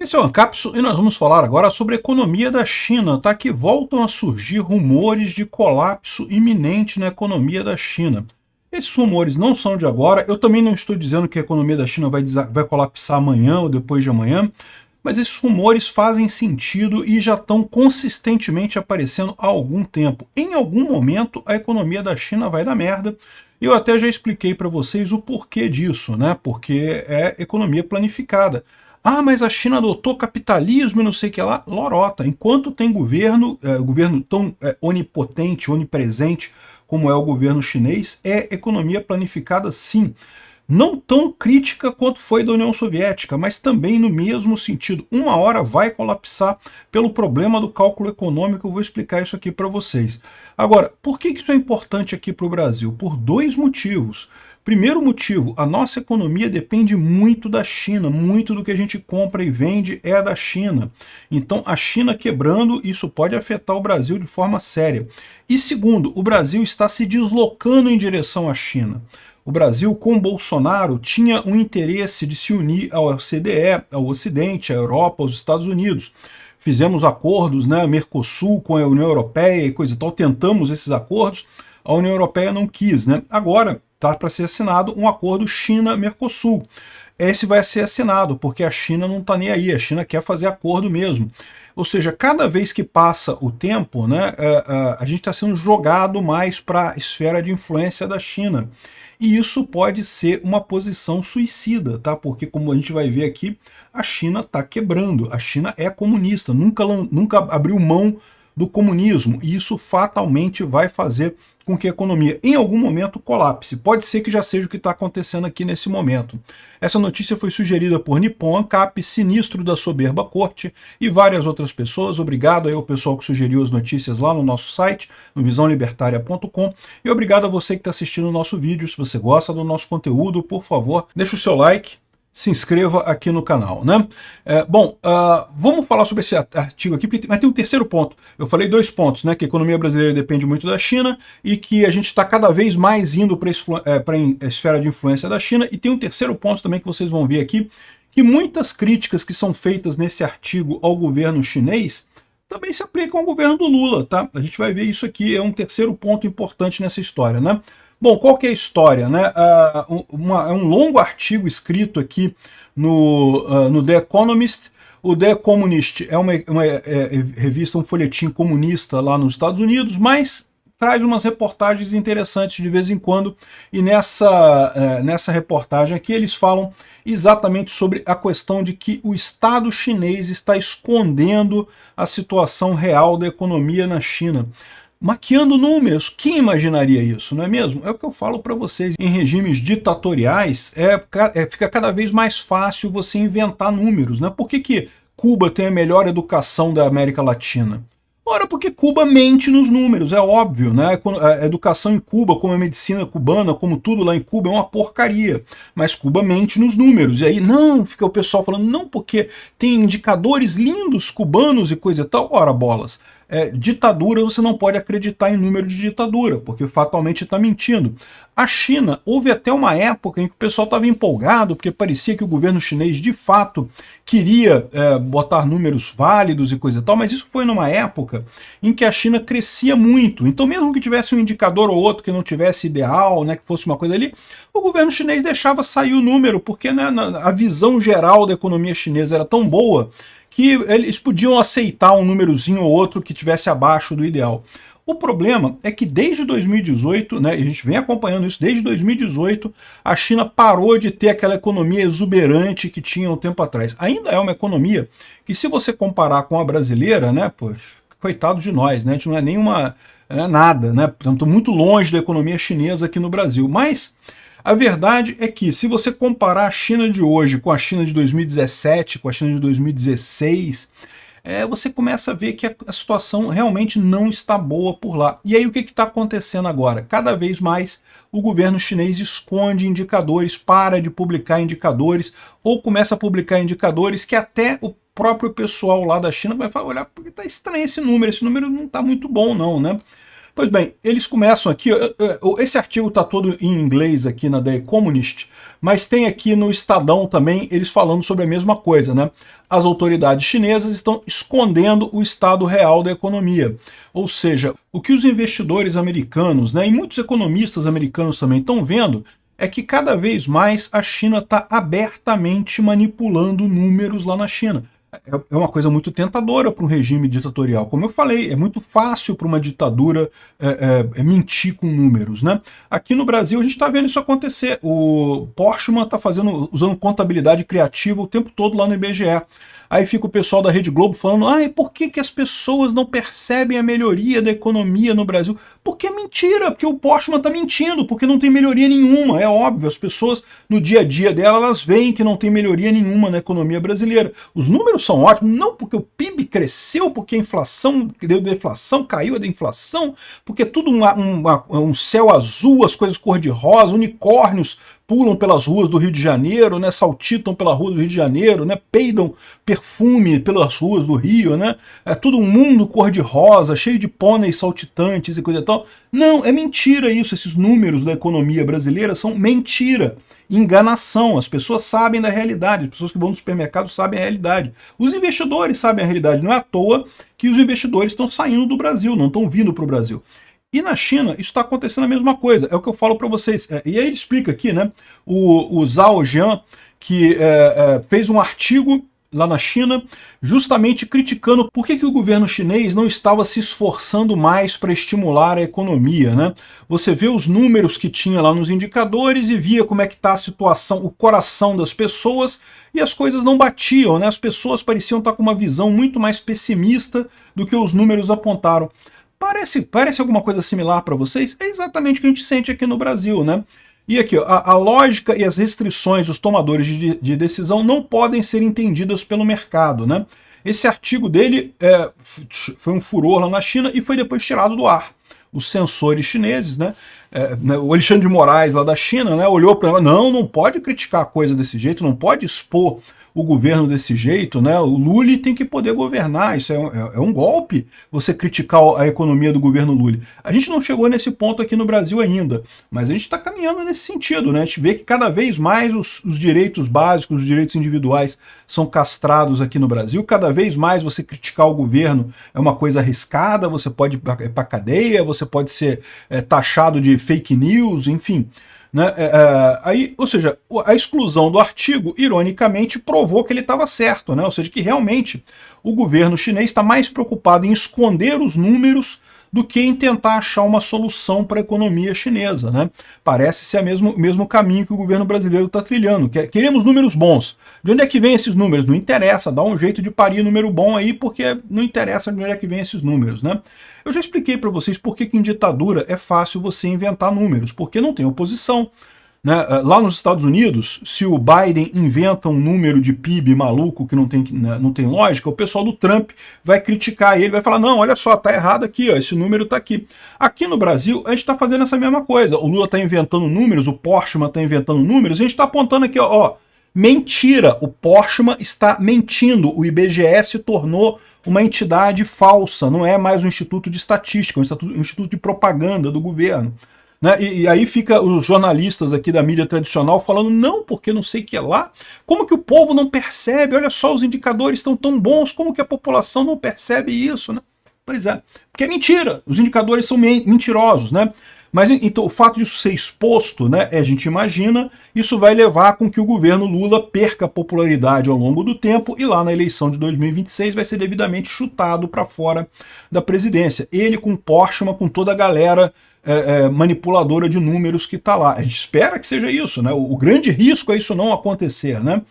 Esse é o Ancapsu e nós vamos falar agora sobre a economia da China, tá? Que voltam a surgir rumores de colapso iminente na economia da China. Esses rumores não são de agora, eu também não estou dizendo que a economia da China vai colapsar amanhã ou depois de amanhã, mas esses rumores fazem sentido e já estão consistentemente aparecendo há algum tempo. Em algum momento a economia da China vai dar merda, e eu até já expliquei para vocês o porquê disso, né? Porque é economia planificada. Ah, mas a China adotou capitalismo e não sei o que lá. Lorota, enquanto tem governo tão onipotente, onipresente como é o governo chinês, é economia planificada sim. Não tão crítica quanto foi da União Soviética, mas também no mesmo sentido. Uma hora vai colapsar pelo problema do cálculo econômico, eu vou explicar isso aqui para vocês. Agora, por que isso é importante aqui para o Brasil? Por dois motivos. Primeiro motivo, a nossa economia depende muito da China, muito do que a gente compra e vende é da China. Então a China quebrando, isso pode afetar o Brasil de forma séria. E segundo, o Brasil está se deslocando em direção à China. O Brasil, com Bolsonaro, tinha um interesse de se unir ao OCDE, ao Ocidente, à Europa, aos Estados Unidos. Fizemos acordos, né, Mercosul com a União Europeia e coisa e tal, tentamos esses acordos, a União Europeia não quis, né? Agora está para ser assinado um acordo China-Mercosul. Esse vai ser assinado, porque a China não está nem aí, a China quer fazer acordo mesmo. Ou seja, cada vez que passa o tempo, né, a gente está sendo jogado mais para a esfera de influência da China. E isso pode ser uma posição suicida, tá? Porque, como a gente vai ver aqui, a China está quebrando. A China é comunista, nunca abriu mão do comunismo. E isso fatalmente vai fazer com que a economia, em algum momento, colapse. Pode ser que já seja o que está acontecendo aqui nesse momento. Essa notícia foi sugerida por Nippon Ancap, Sinistro da Soberba Corte e várias outras pessoas. Obrigado aí ao pessoal que sugeriu as notícias lá no nosso site, no visãolibertaria.com. E obrigado a você que está assistindo o nosso vídeo. Se você gosta do nosso conteúdo, por favor, deixe o seu like, se inscreva aqui no canal, né? Vamos falar sobre esse artigo aqui, mas tem um terceiro ponto. Eu falei dois pontos, né? Que a economia brasileira depende muito da China e que a gente está cada vez mais indo para a esfera de influência da China. E tem um terceiro ponto também que vocês vão ver aqui, que muitas críticas que são feitas nesse artigo ao governo chinês também se aplicam ao governo do Lula, tá? A gente vai ver isso aqui, é um terceiro ponto importante nessa história, né? Bom, qual que é a história, né? É um longo artigo escrito aqui no The Economist. O The Communist é uma revista, um folhetim comunista lá nos Estados Unidos, mas traz umas reportagens interessantes de vez em quando, e nessa reportagem aqui eles falam exatamente sobre a questão de que o Estado chinês está escondendo a situação real da economia na China. Maquiando números, quem imaginaria isso, não é mesmo? É o que eu falo para vocês, em regimes ditatoriais fica cada vez mais fácil você inventar números, né? Por que Cuba tem a melhor educação da América Latina? Ora, porque Cuba mente nos números, é óbvio, né? A educação em Cuba, como a medicina cubana, como tudo lá em Cuba, é uma porcaria. Mas Cuba mente nos números. E aí, não, fica o pessoal falando, não, porque tem indicadores lindos cubanos e coisa e tal. Ora, bolas. Ditadura, você não pode acreditar em número de ditadura, porque fatalmente está mentindo. A China, houve até uma época em que o pessoal estava empolgado, porque parecia que o governo chinês de fato queria botar números válidos e coisa e tal, mas isso foi numa época em que a China crescia muito. Então mesmo que tivesse um indicador ou outro que não tivesse ideal, né, que fosse uma coisa ali, o governo chinês deixava sair o número, porque né, a visão geral da economia chinesa era tão boa que eles podiam aceitar um númerozinho ou outro que tivesse abaixo do ideal. O problema é que desde 2018, né, a gente vem acompanhando isso, desde 2018, a China parou de ter aquela economia exuberante que tinha um tempo atrás. Ainda é uma economia que, se você comparar com a brasileira, né, poxa, coitado de nós, né, a gente não é nenhuma nada, né, estamos muito longe da economia chinesa aqui no Brasil, mas a verdade é que, se você comparar a China de hoje com a China de 2017, com a China de 2016, você começa a ver que a situação realmente não está boa por lá. E aí o que está acontecendo agora? Cada vez mais o governo chinês esconde indicadores, para de publicar indicadores, ou começa a publicar indicadores que até o próprio pessoal lá da China vai falar, olha, porque está estranho esse número não está muito bom não, né? Pois bem, eles começam aqui, esse artigo está todo em inglês aqui na The Economist, mas tem aqui no Estadão também eles falando sobre a mesma coisa, né? As autoridades chinesas estão escondendo o estado real da economia. Ou seja, o que os investidores americanos, né, e muitos economistas americanos também estão vendo é que cada vez mais a China está abertamente manipulando números lá na China. É uma coisa muito tentadora para um regime ditatorial. Como eu falei, é muito fácil para uma ditadura mentir com números, né? Aqui no Brasil a gente está vendo isso acontecer. O Portman está usando contabilidade criativa o tempo todo lá no IBGE. Aí fica o pessoal da Rede Globo falando, e por que as pessoas não percebem a melhoria da economia no Brasil? Porque é mentira, porque o Portman está mentindo, porque não tem melhoria nenhuma, é óbvio. As pessoas, no dia a dia dela, elas veem que não tem melhoria nenhuma na economia brasileira. Os números são ótimos, não porque o PIB cresceu, porque a inflação, deu deflação, caiu a da inflação, porque é tudo um céu azul, as coisas cor-de-rosa, unicórnios pulam pelas ruas do Rio de Janeiro, né, saltitam pela rua do Rio de Janeiro, né, peidam perfume pelas ruas do Rio, né, é tudo um mundo cor-de-rosa, cheio de pôneis saltitantes e coisa e tal. Não, é mentira isso, esses números da economia brasileira são mentira, enganação, as pessoas sabem da realidade, as pessoas que vão no supermercado sabem a realidade, os investidores sabem a realidade, não é à toa que os investidores estão saindo do Brasil, não estão vindo para o Brasil. E na China, isso está acontecendo a mesma coisa, é o que eu falo para vocês. E aí ele explica aqui, né, o Zhao Jian, que fez um artigo lá na China, justamente criticando por que o governo chinês não estava se esforçando mais para estimular a economia, né? Você vê os números que tinha lá nos indicadores e via como é que está a situação, o coração das pessoas, e as coisas não batiam, né? As pessoas pareciam estar com uma visão muito mais pessimista do que os números apontaram. Parece alguma coisa similar para vocês? É exatamente o que a gente sente aqui no Brasil, né? E aqui, ó, a lógica e as restrições dos tomadores de decisão não podem ser entendidas pelo mercado, né? Esse artigo dele foi um furor lá na China e foi depois tirado do ar. Os censores chineses, né? O Alexandre de Moraes lá da China, né, olhou para ela, não pode criticar a coisa desse jeito, não pode expor o governo desse jeito, né? O Lula tem que poder governar, isso é um golpe, você criticar a economia do governo Lula. A gente não chegou nesse ponto aqui no Brasil ainda, mas a gente está caminhando nesse sentido, né? A gente vê que cada vez mais os direitos básicos, os direitos individuais são castrados aqui no Brasil, cada vez mais você criticar o governo é uma coisa arriscada, você pode ir para cadeia, você pode ser taxado de fake news, enfim. Né? Ou seja, a exclusão do artigo, ironicamente, provou que ele estava certo, né? Ou seja, que realmente o governo chinês está mais preocupado em esconder os números do que em tentar achar uma solução para a economia chinesa, né? Parece ser o mesmo caminho que o governo brasileiro está trilhando. Queremos números bons. De onde é que vem esses números? Não interessa, dá um jeito de parir número bom aí, porque não interessa de onde é que vem esses números, né? Eu já expliquei para vocês por que em ditadura é fácil você inventar números, porque não tem oposição. Né? Lá nos Estados Unidos, se o Biden inventa um número de PIB maluco que não tem lógica, o pessoal do Trump vai criticar ele, vai falar, não, olha só, tá errado aqui, ó, esse número tá aqui. Aqui no Brasil, a gente está fazendo essa mesma coisa. O Lula está inventando números, o Portman está inventando números, a gente está apontando aqui, ó, mentira, o Portman está mentindo, o IBGE se tornou uma entidade falsa, não é mais um instituto de estatística, um instituto de propaganda do governo. Né? E aí fica os jornalistas aqui da mídia tradicional falando, não, porque não sei o que é lá, como que o povo não percebe, olha só, os indicadores estão tão bons, como que a população não percebe isso, né? Pois é, porque é mentira, os indicadores são mentirosos, né? Mas então o fato disso ser exposto, né, a gente imagina, isso vai levar com que o governo Lula perca popularidade ao longo do tempo e lá na eleição de 2026 vai ser devidamente chutado para fora da presidência. Ele com Portman, com toda a galera manipuladora de números que está lá. A gente espera que seja isso, né? O grande risco é isso não acontecer, né?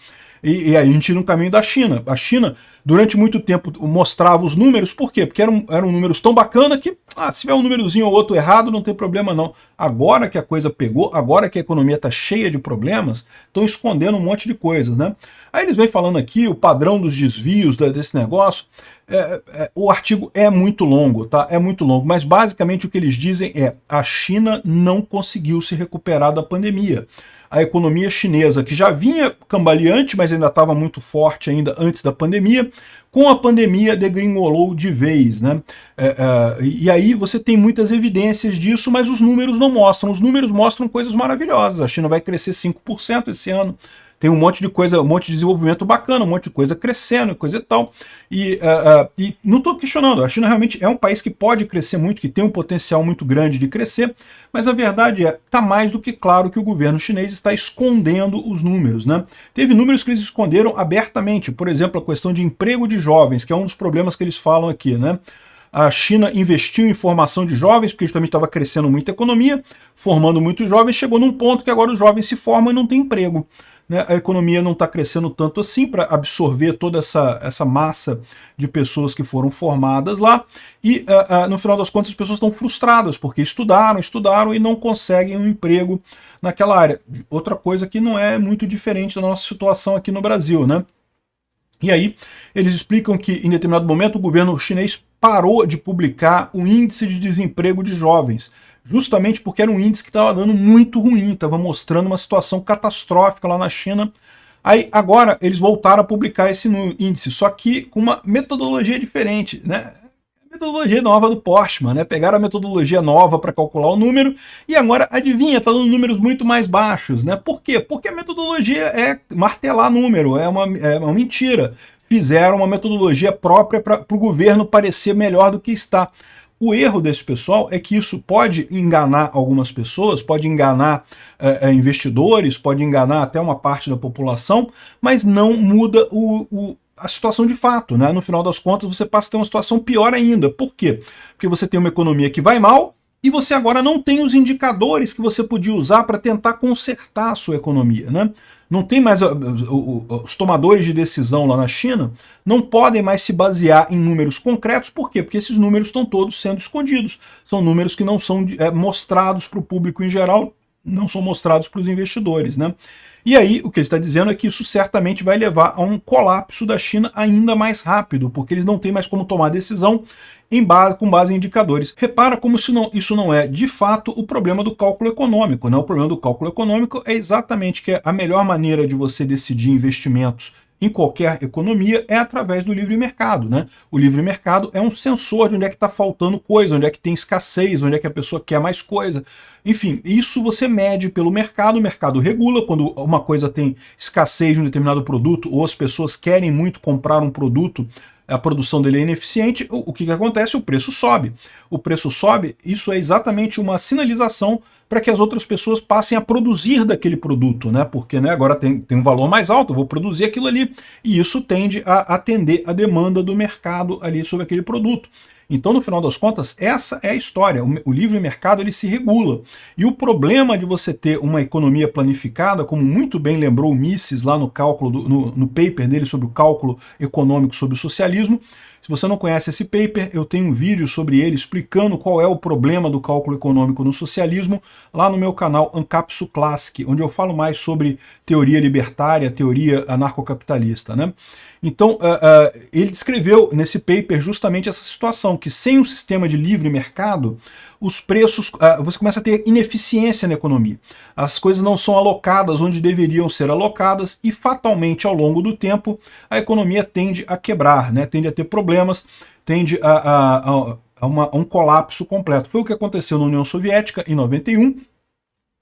E a gente no caminho da China. A China, durante muito tempo, mostrava os números, por quê? Porque eram números tão bacanas que, se tiver um númerozinho ou outro errado, não tem problema não. Agora que a coisa pegou, agora que a economia está cheia de problemas, estão escondendo um monte de coisas, né? Aí eles vêm falando aqui, o padrão dos desvios desse negócio, o artigo é muito longo, tá? É muito longo, mas basicamente o que eles dizem é a China não conseguiu se recuperar da pandemia. a economia chinesa, que já vinha cambaleante, mas ainda estava muito forte ainda antes da pandemia, com a pandemia degringolou de vez, né? E aí você tem muitas evidências disso, mas os números não mostram. Os números mostram coisas maravilhosas. A China vai crescer 5% esse ano. Tem um monte de coisa, um monte de desenvolvimento bacana, um monte de coisa crescendo, coisa e tal. E não estou questionando, a China realmente é um país que pode crescer muito, que tem um potencial muito grande de crescer, mas a verdade é, está mais do que claro que o governo chinês está escondendo os números, né? Teve números que eles esconderam abertamente, por exemplo, a questão de emprego de jovens, que é um dos problemas que eles falam aqui, né? A China investiu em formação de jovens, porque justamente estava crescendo muito a economia, formando muitos jovens, chegou num ponto que agora os jovens se formam e não tem emprego. Né? A economia não está crescendo tanto assim para absorver toda essa massa de pessoas que foram formadas lá, e no final das contas as pessoas estão frustradas, porque estudaram e não conseguem um emprego naquela área. Outra coisa que não é muito diferente da nossa situação aqui no Brasil, né? E aí eles explicam que em determinado momento o governo chinês parou de publicar o índice de desemprego de jovens, justamente porque era um índice que estava dando muito ruim, estava mostrando uma situação catastrófica lá na China. Aí agora eles voltaram a publicar esse índice, só que com uma metodologia diferente, né? Metodologia nova do Postman, né? Pegaram a metodologia nova para calcular o número e agora, adivinha, está dando números muito mais baixos, né? Por quê? Porque a metodologia é martelar número, é uma mentira. Fizeram uma metodologia própria para o governo parecer melhor do que está. O erro desse pessoal é que isso pode enganar algumas pessoas, pode enganar investidores, pode enganar até uma parte da população, mas não muda a situação de fato, né? No final das contas, você passa a ter uma situação pior ainda. Por quê? Porque você tem uma economia que vai mal e você agora não tem os indicadores que você podia usar para tentar consertar a sua economia, né? Não tem mais os tomadores de decisão lá na China não podem mais se basear em números concretos. Por quê? Porque esses números estão todos sendo escondidos. São números que não são mostrados para o público em geral, não são mostrados para os investidores, né? E aí, o que ele está dizendo é que isso certamente vai levar a um colapso da China ainda mais rápido, porque eles não têm mais como tomar decisão com base em indicadores. Repara como isso não é, de fato, o problema do cálculo econômico, né? O problema do cálculo econômico é exatamente que a melhor maneira de você decidir investimentos em qualquer economia é através do livre mercado, né? O livre mercado é um sensor de onde é que está faltando coisa, onde é que tem escassez, onde é que a pessoa quer mais coisa. Enfim, isso você mede pelo mercado, o mercado regula. Quando uma coisa tem escassez de um determinado produto ou as pessoas querem muito comprar um produto, a produção dele é ineficiente, o que acontece? O preço sobe. O preço sobe, isso é exatamente uma sinalização para que as outras pessoas passem a produzir daquele produto, né? Porque agora tem um valor mais alto, eu vou produzir aquilo ali, e isso tende a atender a demanda do mercado ali sobre aquele produto. Então, no final das contas, essa é a história. O livre mercado ele se regula. E o problema de você ter uma economia planificada, como muito bem lembrou o Mises lá no cálculo, no paper dele sobre o cálculo econômico sobre o socialismo. Se você não conhece esse paper, eu tenho um vídeo sobre ele explicando qual é o problema do cálculo econômico no socialismo, lá no meu canal Ancapsu Classic, onde eu falo mais sobre teoria libertária, teoria anarcocapitalista, né? Então, ele descreveu nesse paper justamente essa situação, que sem um sistema de livre mercado, os preços, você começa a ter ineficiência na economia. As coisas não são alocadas onde deveriam ser alocadas e, fatalmente, ao longo do tempo, a economia tende a quebrar, né? Tende a ter problemas, tende a um colapso completo. Foi o que aconteceu na União Soviética em 91,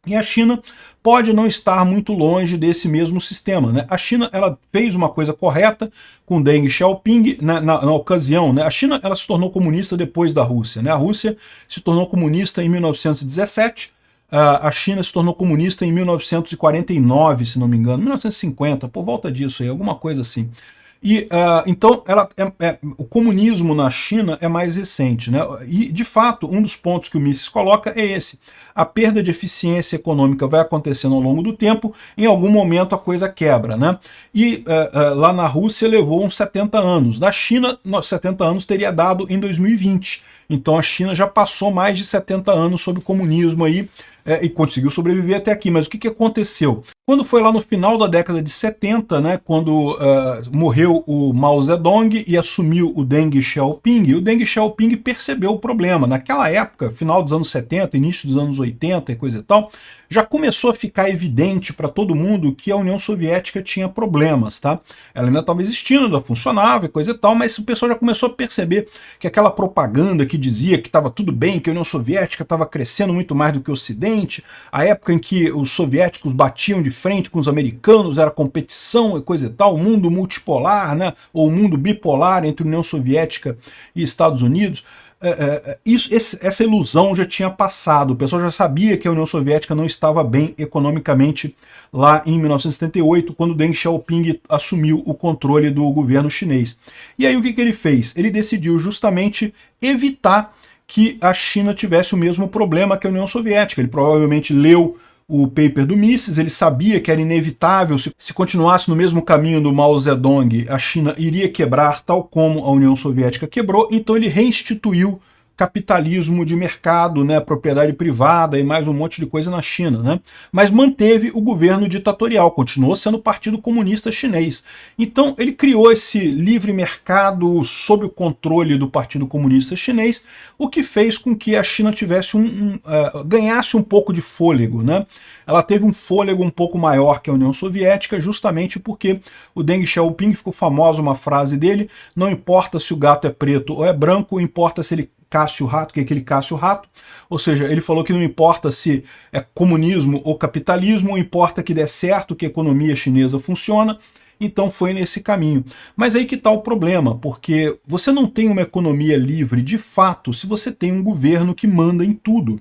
e a China pode não estar muito longe desse mesmo sistema, né? A China ela fez uma coisa correta com Deng Xiaoping na ocasião, né? A China ela se tornou comunista depois da Rússia, né? A Rússia se tornou comunista em 1917, a China se tornou comunista em 1949, se não me engano, 1950, por volta disso aí, alguma coisa assim. E então o comunismo na China é mais recente, né? E de fato um dos pontos que o Mises coloca é esse: a perda de eficiência econômica vai acontecendo ao longo do tempo, em algum momento a coisa quebra, né? E lá na Rússia levou uns 70 anos, na China 70 anos teria dado em 2020, então a China já passou mais de 70 anos sob o comunismo aí, e conseguiu sobreviver até aqui. Mas o que aconteceu? Quando foi lá no final da década de 70, né, quando morreu o Mao Zedong e assumiu o Deng Xiaoping, o Deng Xiaoping percebeu o problema. Naquela época, final dos anos 70, início dos anos 80 e coisa e tal, já começou a ficar evidente para todo mundo que a União Soviética tinha problemas, tá? Ela ainda estava existindo, ainda funcionava e coisa e tal, mas o pessoal já começou a perceber que aquela propaganda que dizia que estava tudo bem, que a União Soviética estava crescendo muito mais do que o Ocidente, a época em que os soviéticos batiam de frente com os americanos, era competição e coisa e tal, o mundo multipolar, né, ou o mundo bipolar entre União Soviética e Estados Unidos. Essa ilusão já tinha passado, o pessoal já sabia que a União Soviética não estava bem economicamente lá em 1978, quando Deng Xiaoping assumiu o controle do governo chinês. E aí o que ele fez? Ele decidiu justamente evitar que a China tivesse o mesmo problema que a União Soviética. Ele provavelmente leu o paper do Mises, ele sabia que era inevitável, se continuasse no mesmo caminho do Mao Zedong, a China iria quebrar, tal como a União Soviética quebrou, então ele reinstituiu capitalismo de mercado, né, propriedade privada e mais um monte de coisa na China, né? Mas manteve o governo ditatorial, continuou sendo o Partido Comunista Chinês. Então ele criou esse livre mercado sob o controle do Partido Comunista Chinês, o que fez com que a China tivesse ganhasse um pouco de fôlego, né? Ela teve um fôlego um pouco maior que a União Soviética, justamente porque o Deng Xiaoping, ficou famosa uma frase dele: não importa se o gato é preto ou é branco, importa se ele caça o rato, que é aquele caça o rato. Ou seja, ele falou que não importa se é comunismo ou capitalismo, importa que dê certo, que a economia chinesa funciona. Então foi nesse caminho. Mas aí que está o problema, porque você não tem uma economia livre de fato se você tem um governo que manda em tudo.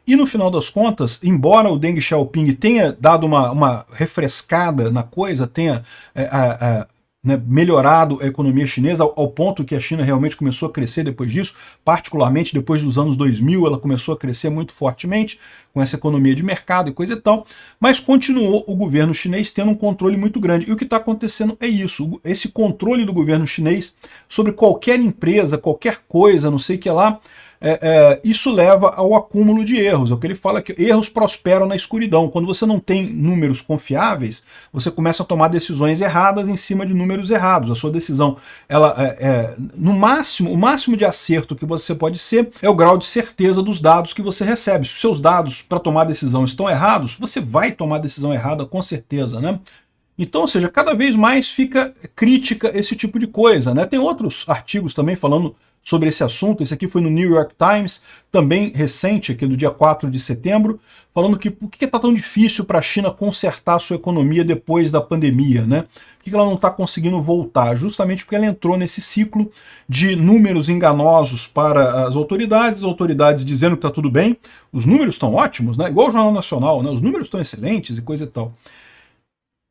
E no final das contas, embora o Deng Xiaoping tenha dado uma refrescada na coisa, tenha né, melhorado a economia chinesa ao ponto que a China realmente começou a crescer depois disso, particularmente depois dos anos 2000, ela começou a crescer muito fortemente com essa economia de mercado e coisa e tal, mas continuou o governo chinês tendo um controle muito grande. E o que está acontecendo é isso, esse controle do governo chinês sobre qualquer empresa, qualquer coisa, não sei o que lá, isso leva ao acúmulo de erros. É o que ele fala, que erros prosperam na escuridão. Quando você não tem números confiáveis, você começa a tomar decisões erradas em cima de números errados. A sua decisão, no máximo, o máximo de acerto que você pode ser é o grau de certeza dos dados que você recebe. Se os seus dados para tomar decisão estão errados, você vai tomar decisão errada com certeza, né? Então, ou seja, cada vez mais fica crítica esse tipo de coisa, né? Tem outros artigos também falando sobre esse assunto. Esse aqui foi no New York Times, também recente, aqui do dia 4 de setembro, falando que por que está tão difícil para a China consertar a sua economia depois da pandemia, né? Por que ela não está conseguindo voltar? Justamente porque ela entrou nesse ciclo de números enganosos para as autoridades dizendo que está tudo bem, os números estão ótimos, né? Igual o Jornal Nacional, né? Os números estão excelentes e coisa e tal.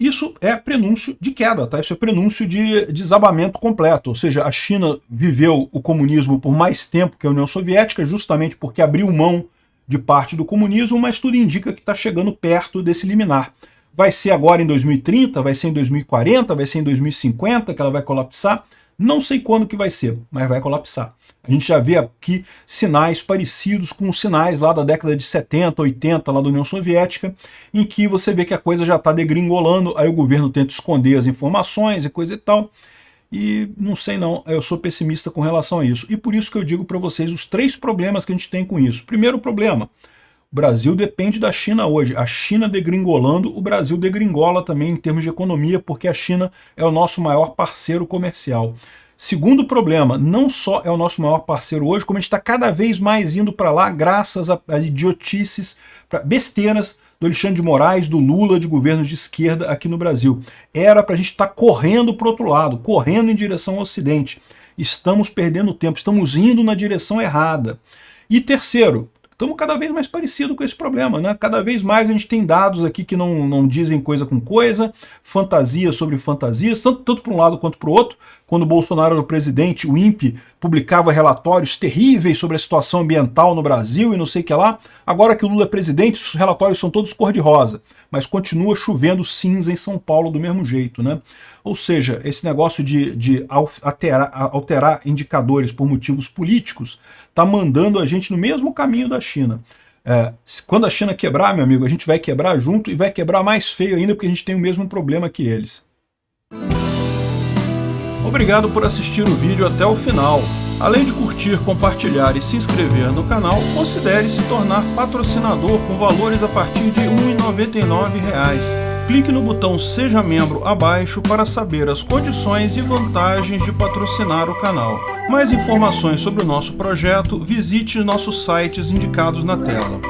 Isso é prenúncio de queda, tá? Isso é prenúncio de desabamento completo. Ou seja, a China viveu o comunismo por mais tempo que a União Soviética, justamente porque abriu mão de parte do comunismo, mas tudo indica que está chegando perto desse limiar. Vai ser agora em 2030, vai ser em 2040, vai ser em 2050 que ela vai colapsar. Não sei quando que vai ser, mas vai colapsar. A gente já vê aqui sinais parecidos com os sinais lá da década de 70, 80, lá da União Soviética, em que você vê que a coisa já está degringolando, aí o governo tenta esconder as informações e coisa e tal. E não sei não, eu sou pessimista com relação a isso. E por isso que eu digo para vocês os 3 problemas que a gente tem com isso. Primeiro problema: o Brasil depende da China hoje. A China degringolando, o Brasil degringola também em termos de economia, porque a China é o nosso maior parceiro comercial. Segundo problema, não só é o nosso maior parceiro hoje, como a gente está cada vez mais indo para lá graças a idiotices, besteiras do Alexandre de Moraes, do Lula, de governos de esquerda aqui no Brasil. Era para a gente estar correndo para o outro lado, correndo em direção ao Ocidente. Estamos perdendo tempo, estamos indo na direção errada. E terceiro, estamos cada vez mais parecidos com esse problema, né? Cada vez mais a gente tem dados aqui que não dizem coisa com coisa, fantasia sobre fantasias, tanto para um lado quanto para o outro. Quando o Bolsonaro era o presidente, o INPE publicava relatórios terríveis sobre a situação ambiental no Brasil e não sei o que lá. Agora que o Lula é presidente, os relatórios são todos cor-de-rosa, mas continua chovendo cinza em São Paulo do mesmo jeito, né? Ou seja, esse negócio de alterar indicadores por motivos políticos está mandando a gente no mesmo caminho da China. Quando a China quebrar, meu amigo, a gente vai quebrar junto e vai quebrar mais feio ainda, porque a gente tem o mesmo problema que eles. Obrigado por assistir o vídeo até o final. Além de curtir, compartilhar e se inscrever no canal, considere se tornar patrocinador com valores a partir de R$ 1,99. Clique no botão Seja Membro abaixo para saber as condições e vantagens de patrocinar o canal. Mais informações sobre o nosso projeto, visite nossos sites indicados na tela.